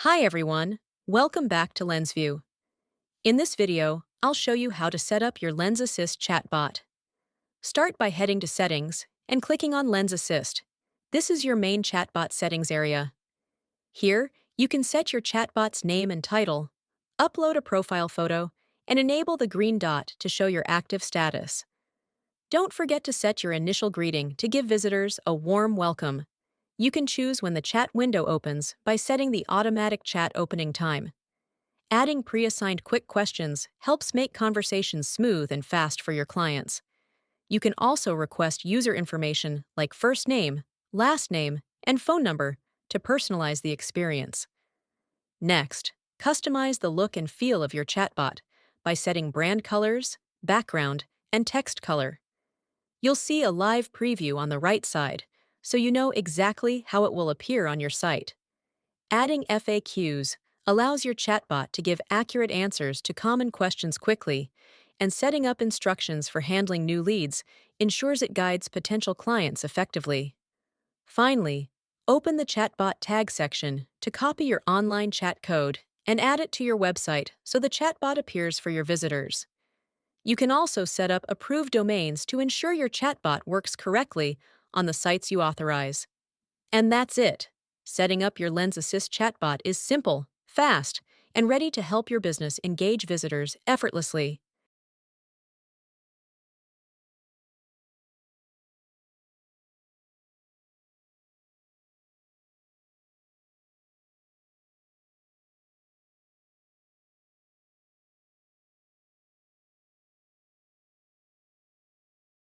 Hi everyone, welcome back to Lenzview. In this video, I'll show you how to set up your LenzAssist Chatbot. Start by heading to Settings and clicking on LenzAssist. This is your main chatbot settings area. Here, you can set your chatbot's name and title, upload a profile photo, and enable the green dot to show your active status. Don't forget to set your initial greeting to give visitors a warm welcome. You can choose when the chat window opens by setting the automatic chat opening time. Adding pre-assigned quick questions helps make conversations smooth and fast for your clients. You can also request user information like first name, last name, and phone number to personalize the experience. Next, customize the look and feel of your chatbot by setting brand colors, background, and text color. You'll see a live preview on the right side, so you know exactly how it will appear on your site. Adding FAQs allows your chatbot to give accurate answers to common questions quickly, and setting up instructions for handling new leads ensures it guides potential clients effectively. Finally, open the chatbot tag section to copy your online chat code and add it to your website so the chatbot appears for your visitors. You can also set up approved domains to ensure your chatbot works correctly on the sites you authorize. And that's it. Setting up your LenzAssist chatbot is simple, fast, and ready to help your business engage visitors effortlessly.